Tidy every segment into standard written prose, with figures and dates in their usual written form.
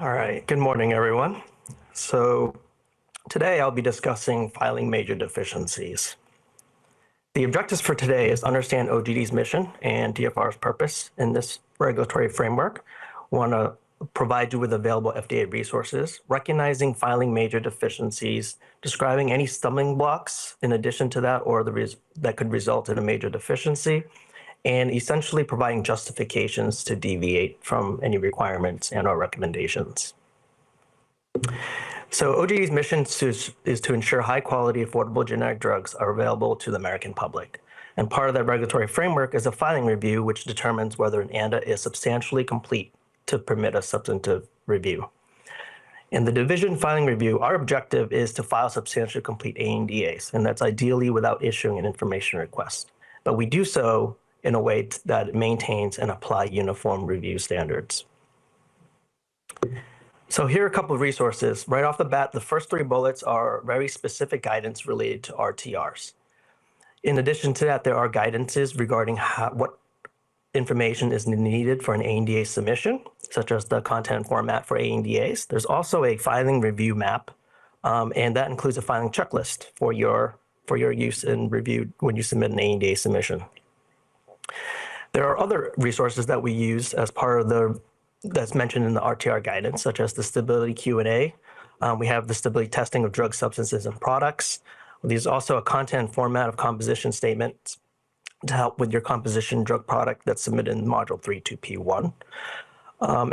All right, good morning, everyone. So today I'll be discussing filing major deficiencies. The objectives for today is understand OGD's mission and DFR's purpose in this regulatory framework. We want to provide you with available FDA resources, recognizing filing major deficiencies, describing any stumbling blocks in addition to that or that could result in a major deficiency, and essentially providing justifications to deviate from any requirements and/or recommendations. So OGD's mission is to ensure high-quality, affordable generic drugs are available to the American public. And part of that regulatory framework is a filing review, which determines whether an ANDA is substantially complete to permit a substantive review. In the division filing review, our objective is to file substantially complete ANDAs, and that's ideally without issuing an information request. But we do so in a way that maintains and applies uniform review standards. So here are a couple of resources. Right off the bat, the first three bullets are very specific guidance related to RTRs. In addition to that, there are guidances regarding what information is needed for an ANDA submission, such as the content format for ANDAs. There's also a filing review map, and that includes a filing checklist for your use and review when you submit an ANDA submission. There are other resources that we use as part of that's mentioned in the RTR guidance, such as the stability Q&A. We have the stability testing of drug substances and products. There's also a content format of composition statements to help with your composition drug product that's submitted in Module 3.2P1.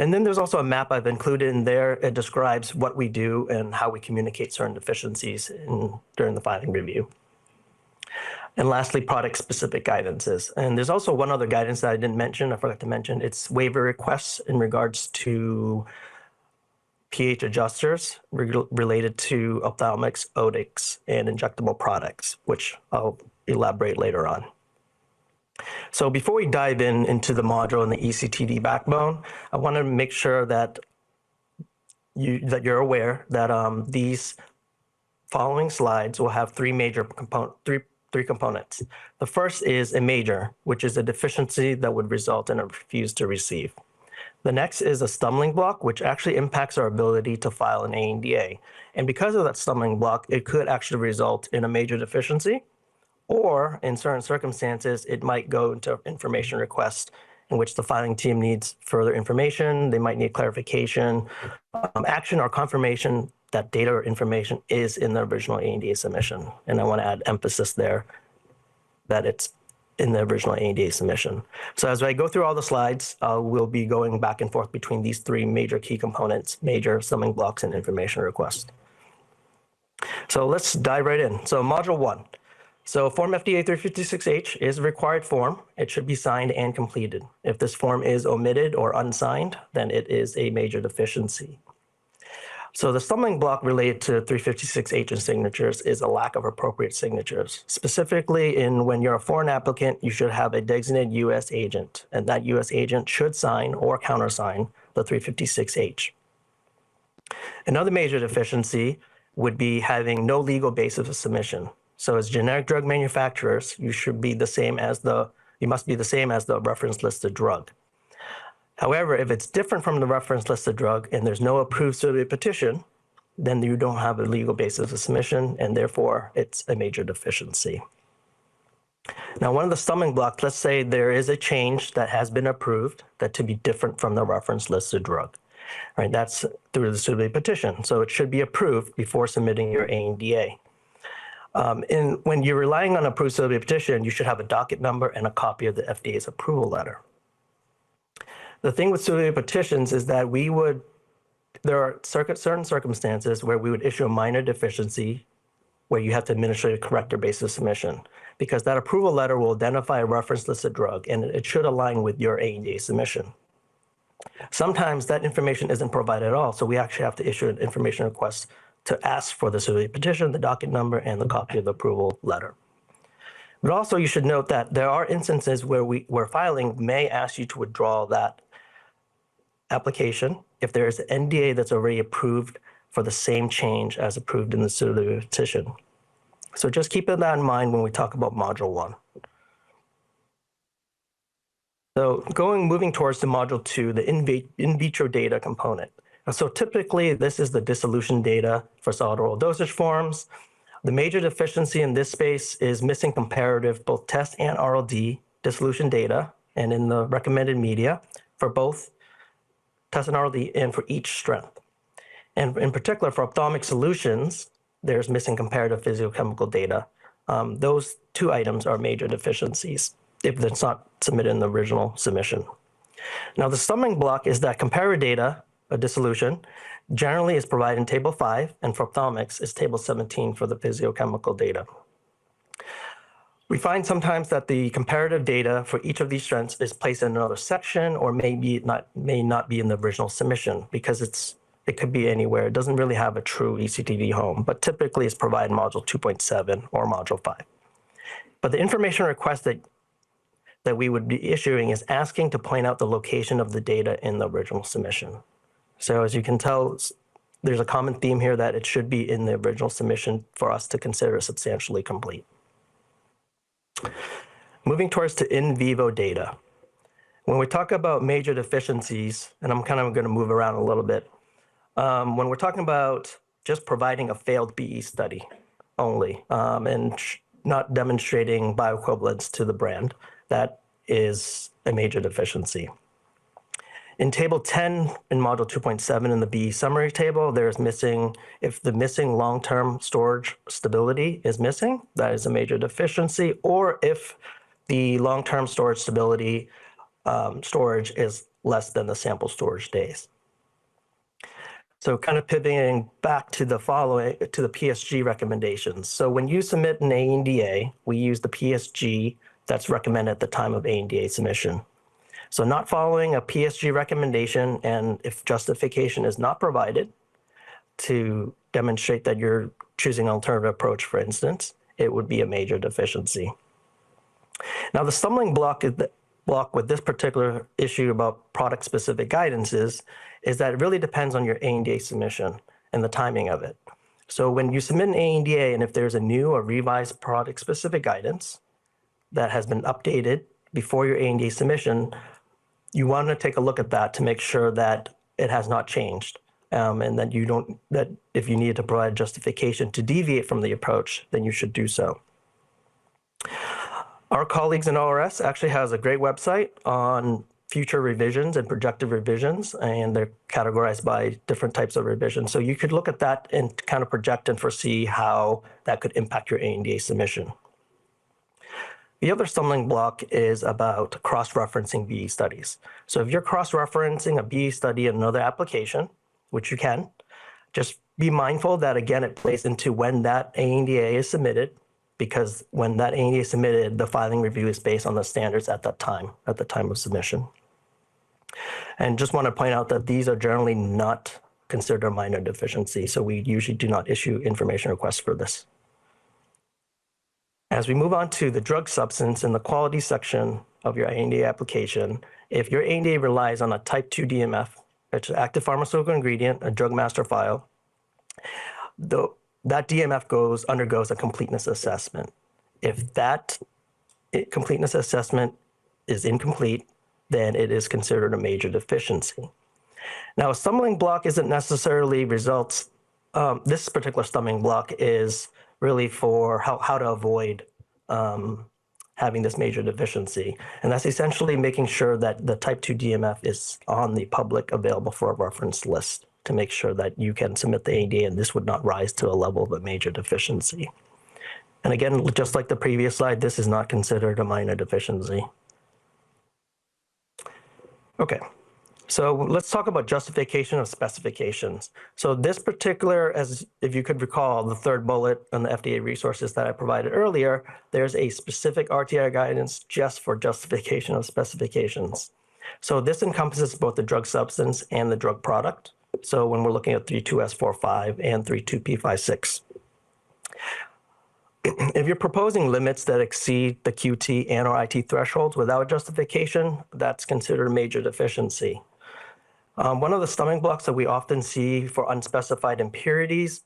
And then there's also a map I've included in there. It describes what we do and how we communicate certain deficiencies during the filing review. And lastly, product-specific guidances. And there's also one other guidance that I didn't mention, I forgot to mention. It's waiver requests in regards to pH adjusters related to ophthalmics, otics, and injectable products, which I'll elaborate later on. So before we dive into the module and the ECTD backbone, I want to make sure that you're aware that these following slides will have three components. The first is a major, which is a deficiency that would result in a refuse to receive. The next is a stumbling block, which actually impacts our ability to file an ANDA. And because of that stumbling block, it could actually result in a major deficiency, or in certain circumstances, it might go into information request in which the filing team needs further information. They might need clarification, action, or confirmation that data or information is in the original ANDA submission. And I want to add emphasis there that it's in the original ANDA submission. So as I go through all the slides, we'll be going back and forth between these three major key components: major, stumbling blocks, and information request. So let's dive right in. So Module 1. So Form FDA 356H is a required form. It should be signed and completed. If this form is omitted or unsigned, then it is a major deficiency. So the stumbling block related to 356H and signatures is a lack of appropriate signatures. Specifically, when you're a foreign applicant, you should have a designated U.S. agent, and that U.S. agent should sign or countersign the 356H. Another major deficiency would be having no legal basis of submission. So as generic drug manufacturers, you must be the same as the reference listed drug. However, if it's different from the reference listed drug and there's no approved survey petition, then you don't have a legal basis of submission, and therefore it's a major deficiency. Now, one of the stumbling blocks, let's say there is a change that has been approved that to be different from the reference listed drug. Right, that's through the survey petition. So it should be approved before submitting your ANDA. And when you're relying on approved survey petition, you should have a docket number and a copy of the FDA's approval letter. The thing with survey petitions is that there are certain circumstances where we would issue a minor deficiency where you have to administer a corrector basis of submission, because that approval letter will identify a reference listed drug and it should align with your ANDA submission. Sometimes that information isn't provided at all, so we actually have to issue an information request to ask for the survey petition, the docket number, and the copy of the approval letter. But also you should note that there are instances where filing may ask you to withdraw that application if there is an NDA that's already approved for the same change as approved in the survey petition. So just keep that in mind when we talk about Module 1. So moving towards the Module 2, the in vitro data component. So typically, this is the dissolution data for solid oral dosage forms. The major deficiency in this space is missing comparative both test and RLD dissolution data and in the recommended media for both test and RLD and for each strength. And in particular, for ophthalmic solutions, there's missing comparative physiochemical data. Those two items are major deficiencies if it's not submitted in the original submission. Now, the stumbling block is that comparative data, a dissolution, generally is provided in Table 5, and for ophthalmics is Table 17 for the physiochemical data. We find sometimes that the comparative data for each of these strengths is placed in another section or may not be in the original submission because it could be anywhere. It doesn't really have a true ECTD home, but typically it's provided in Module 2.7 or Module 5. But the information request that we would be issuing is asking to point out the location of the data in the original submission. So as you can tell, there's a common theme here that it should be in the original submission for us to consider substantially complete. Moving towards to in vivo data. When we talk about major deficiencies, and I'm kind of going to move around a little bit, when we're talking about just providing a failed BE study only and not demonstrating bioequivalence to the brand, that is a major deficiency. In Table 10 in Module 2.7 in the BE summary table, there's missing, if the missing long-term storage stability is missing, that is a major deficiency, or if the long-term storage stability storage is less than the sample storage days. So kind of pivoting back to the PSG recommendations. So when you submit an ANDA, we use the PSG that's recommended at the time of ANDA submission. So not following a PSG recommendation, and if justification is not provided to demonstrate that you're choosing an alternative approach, for instance, it would be a major deficiency. Now, the stumbling block with this particular issue about product-specific guidances is that it really depends on your ANDA submission and the timing of it. So when you submit an ANDA, and if there's a new or revised product-specific guidance that has been updated before your ANDA submission, you want to take a look at that to make sure that it has not changed, and that if you need to provide justification to deviate from the approach, then you should do so. Our colleagues in ORS actually has a great website on future revisions and projected revisions, and they're categorized by different types of revisions. So you could look at that and kind of project and foresee how that could impact your ANDA submission. The other stumbling block is about cross-referencing BE studies. So if you're cross-referencing a BE study in another application, which you can, just be mindful that, again, it plays into when that ANDA is submitted, because when that ANDA is submitted, the filing review is based on the standards at that time, at the time of submission. And just want to point out that these are generally not considered a minor deficiency, so we usually do not issue information requests for this. As we move on to the drug substance in the quality section of your ANDA application, if your ANDA relies on a type 2 DMF, which is active pharmaceutical ingredient, a drug master file, that DMF undergoes a completeness assessment. If that completeness assessment is incomplete, then it is considered a major deficiency. Now, a stumbling block isn't necessarily results. This particular stumbling block is really for how to avoid having this major deficiency. And that's essentially making sure that the type 2 DMF is on the public available for a reference list to make sure that you can submit the ANDA and this would not rise to a level of a major deficiency. And again, just like the previous slide, this is not considered a minor deficiency. Okay. So let's talk about justification of specifications. So this particular, if you could recall, the third bullet on the FDA resources that I provided earlier, there's a specific RTI guidance just for justification of specifications. So this encompasses both the drug substance and the drug product. So when we're looking at 32S45 and 32P56. If you're proposing limits that exceed the QT and or IT thresholds without justification, that's considered a major deficiency. One of the stumbling blocks that we often see for unspecified impurities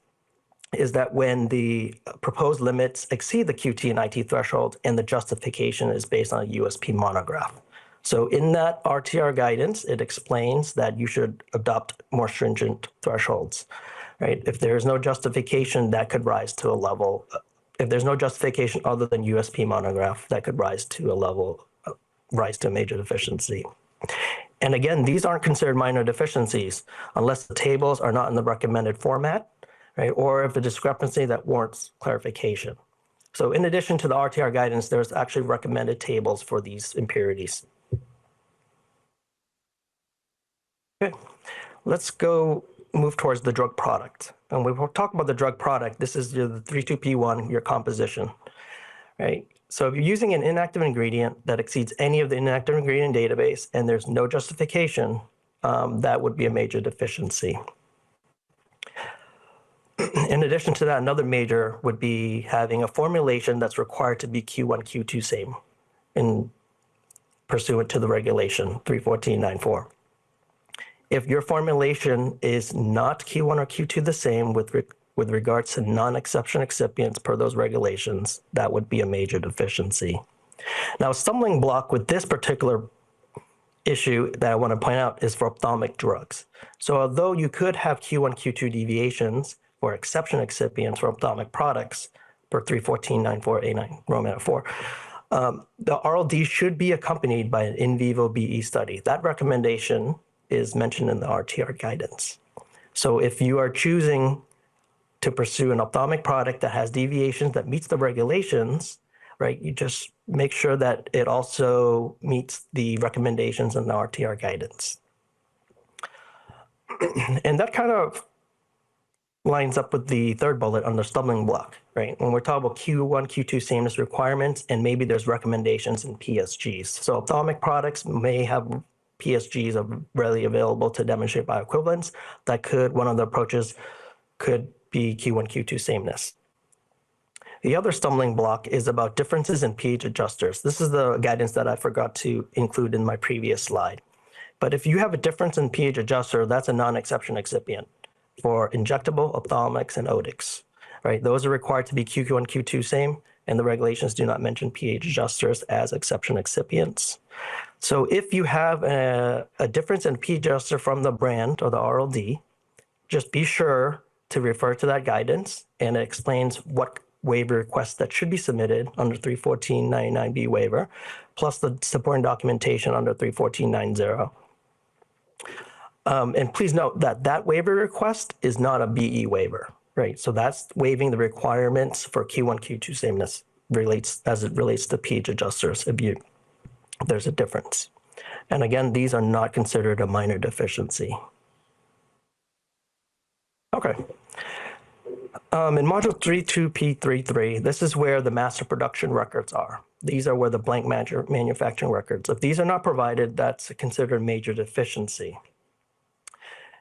is that when the proposed limits exceed the QT and IT threshold and the justification is based on a USP monograph. So in that RTR guidance, it explains that you should adopt more stringent thresholds, right? If there's no justification, that could rise to a level. If there's no justification other than USP monograph, that could rise to a level, rise to a major deficiency. And again, these aren't considered minor deficiencies unless the tables are not in the recommended format, right? Or if the discrepancy that warrants clarification. So in addition to the RTR guidance, there's actually recommended tables for these impurities. Okay, let's go move towards the drug product. And when we'll talk about the drug product, this is the 32P1, your composition, right? So if you're using an inactive ingredient that exceeds any of the inactive ingredient database and there's no justification, that would be a major deficiency. In addition to that, another major would be having a formulation that's required to be Q1, Q2 same in pursuant to the regulation 314.94. If your formulation is not Q1 or Q2 the same with regards to non-exception excipients per those regulations, that would be a major deficiency. Now, a stumbling block with this particular issue that I want to point out is for ophthalmic drugs. So although you could have Q1, Q2 deviations for exception excipients for ophthalmic products per 314.94A9 Roman 4, the RLD should be accompanied by an in vivo BE study. That recommendation is mentioned in the RTR guidance. So if you are choosing to pursue an ophthalmic product that has deviations that meets the regulations, right, you just make sure that it also meets the recommendations in the RTR guidance. And that kind of lines up with the third bullet on the stumbling block, right? When we're talking about Q1, Q2 sameness requirements, and maybe there's recommendations in PSGs. So ophthalmic products may have PSGs are readily available to demonstrate bioequivalence. That could, one of the approaches could be Q1, Q2 sameness. The other stumbling block is about differences in pH adjusters. This is the guidance that I forgot to include in my previous slide. But if you have a difference in pH adjuster, that's a non-exception excipient for injectable, ophthalmics, and otics, right? Those are required to be Q1, Q2 same, and the regulations do not mention pH adjusters as exception excipients. So if you have a difference in pH adjuster from the brand or the RLD, just be sure to refer to that guidance, and it explains what waiver requests that should be submitted under 314.99B waiver, plus the supporting documentation under 314.90. And please note that that waiver request is not a BE waiver, right? So that's waiving the requirements for Q1, Q2 sameness as it relates to pH adjusters. There's a difference. And again, these are not considered a minor deficiency. Okay. In module 32P33, this is where the master production records are. These are where the blank manufacturing records. If these are not provided, that's considered a major deficiency.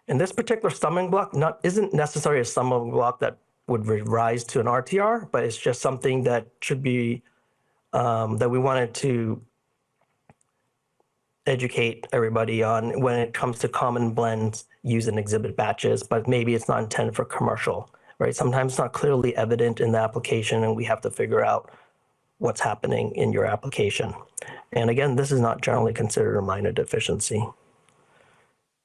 And this particular stumbling block isn't necessarily a stumbling block that would rise to an RTR, but it's just something that should be, that we wanted to educate everybody on when it comes to common blends used in exhibit batches, but maybe it's not intended for commercial, right? Sometimes it's not clearly evident in the application and we have to figure out what's happening in your application. And again, this is not generally considered a minor deficiency.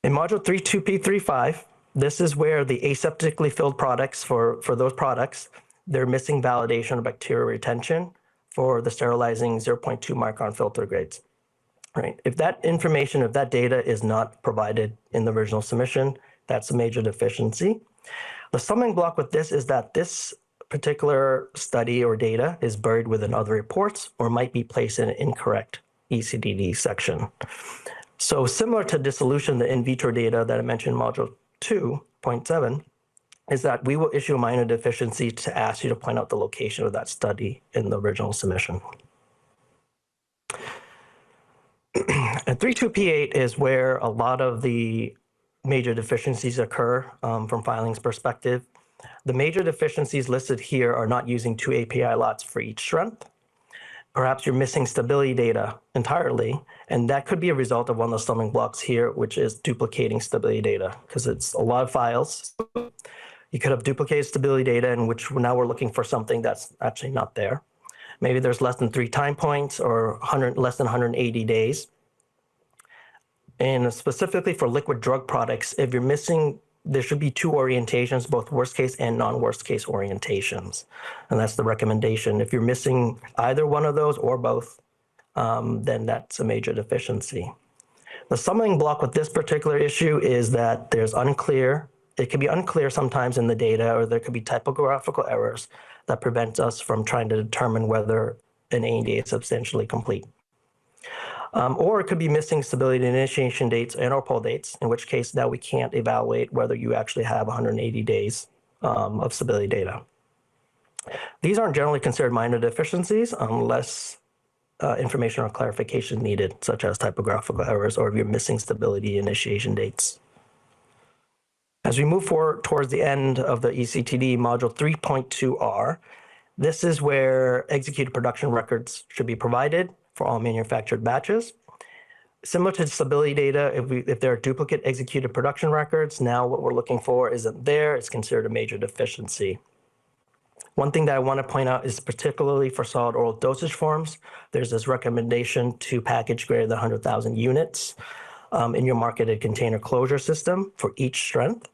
In module 32P35, this is where the aseptically filled products for those products, they're missing validation of bacterial retention for the sterilizing 0.2 micron filter grades. Right. If that information, if that data is not provided in the original submission, that's a major deficiency. The stumbling block with this is that this particular study or data is buried within other reports or might be placed in an incorrect ECDD section. So similar to dissolution, the in vitro data that I mentioned in module 2.7 is that we will issue a minor deficiency to ask you to point out the location of that study in the original submission. And 32P8 is where a lot of the major deficiencies occur from filing's perspective. The major deficiencies listed here are not using 2 API lots for each strength. Perhaps you're missing stability data entirely, and that could be a result of one of the stumbling blocks here, which is duplicating stability data, because it's a lot of files. You could have duplicated stability data in which now we're looking for something that's actually not there. Maybe there's less than 3 time points or less than 180 days. And specifically for liquid drug products, if you're missing, there should be two orientations, both worst case and non-worst case orientations. And that's the recommendation. If you're missing either one of those or both, then that's a major deficiency. The stumbling block with this particular issue is that it can be unclear sometimes in the data, or there could be typographical errors that prevent us from trying to determine whether an ANDA is substantially complete. Or it could be missing stability initiation dates and or pull dates, in which case now we can't evaluate whether you actually have 180 days of stability data. These aren't generally considered minor deficiencies unless information or clarification needed, such as typographical errors or if you're missing stability initiation dates. As we move forward towards the end of the ECTD module 3.2R, this is where executed production records should be provided for all manufactured batches. Similar to stability data, if there are duplicate executed production records, now what we're looking for isn't there, it's considered a major deficiency. One thing that I want to point out is particularly for solid oral dosage forms, there's this recommendation to package greater than 100,000 units in your marketed container closure system for each strength,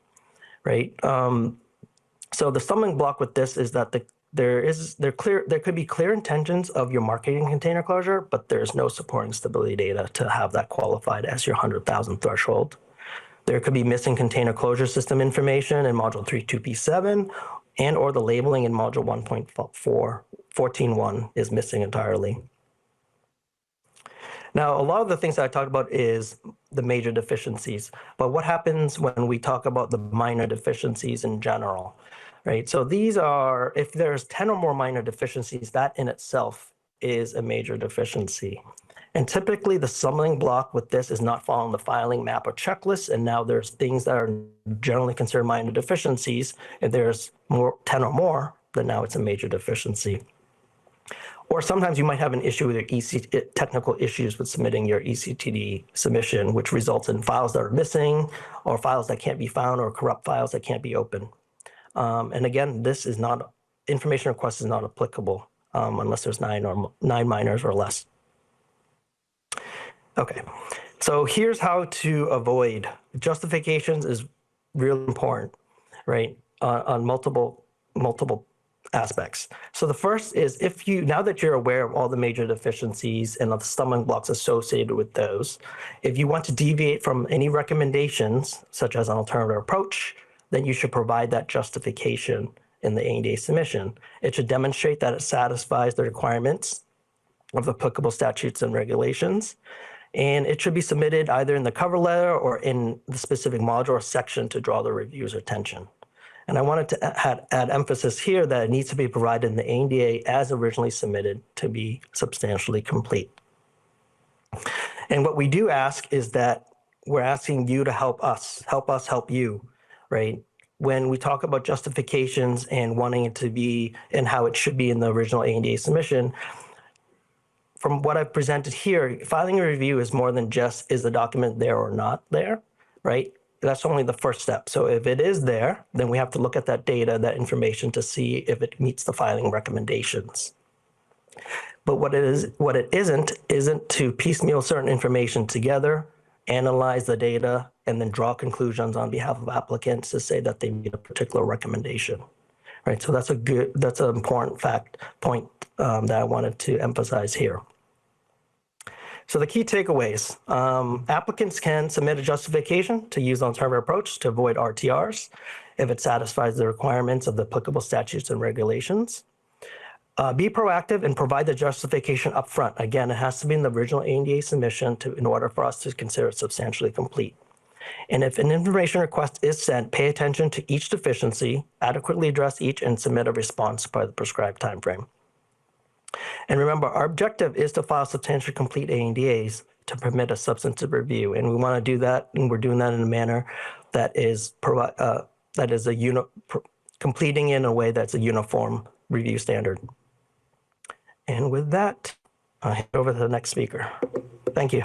right? So the stumbling block with this is that there could be clear intentions of your marketing container closure, but there's no supporting stability data to have that qualified as your 100,000 threshold. There could be missing container closure system information in module 3.2p7, and or the labeling in module 1.14.1 is missing entirely. Now, a lot of the things that I talked about is the major deficiencies, but what happens when we talk about the minor deficiencies in general? Right, so these are, if there's 10 or more minor deficiencies, that in itself is a major deficiency. And typically the stumbling block with this is not following the filing map or checklist, and now there's things that are generally considered minor deficiencies. If there's 10 or more, then now it's a major deficiency. Or sometimes you might have an issue with your technical issues with submitting your ECTD submission, which results in files that are missing, or files that can't be found, or corrupt files that can't be opened. And again, this is not, information request is not applicable unless there's 9 minors or less. Okay, so here's how to avoid. Justifications is really important, right, on multiple aspects. So the first is, now that you're aware of all the major deficiencies and of the stumbling blocks associated with those, if you want to deviate from any recommendations, such as an alternative approach, then you should provide that justification in the ANDA submission. It should demonstrate that it satisfies the requirements of the applicable statutes and regulations. And it should be submitted either in the cover letter or in the specific module or section to draw the reviewer's attention. And I wanted to add emphasis here that it needs to be provided in the ANDA as originally submitted to be substantially complete. And what we do ask is that we're asking you to help us help you, right? When we talk about justifications and wanting it to be and how it should be in the original ANDA submission, from what I've presented here, filing a review is more than just, is the document there or not there, right? That's only the first step. So if it is there, then we have to look at that data, that information to see if it meets the filing recommendations. But what it isn't to piecemeal certain information together, analyze the data, and then draw conclusions on behalf of applicants to say that they meet a particular recommendation, right? So that's an important point that I wanted to emphasize here. So the key takeaways, applicants can submit a justification to use the alternative approach to avoid RTRs if it satisfies the requirements of the applicable statutes and regulations. Be proactive and provide the justification upfront. Again, it has to be in the original ANDA submission in order for us to consider it substantially complete. And if an information request is sent, pay attention to each deficiency, adequately address each, and submit a response by the prescribed timeframe. And remember, our objective is to file substantially complete ANDAs to permit a substantive review. And we want to do that, and we're doing that in a manner that is completing in a way that's a uniform review standard. And with that, I'll hand over to the next speaker. Thank you.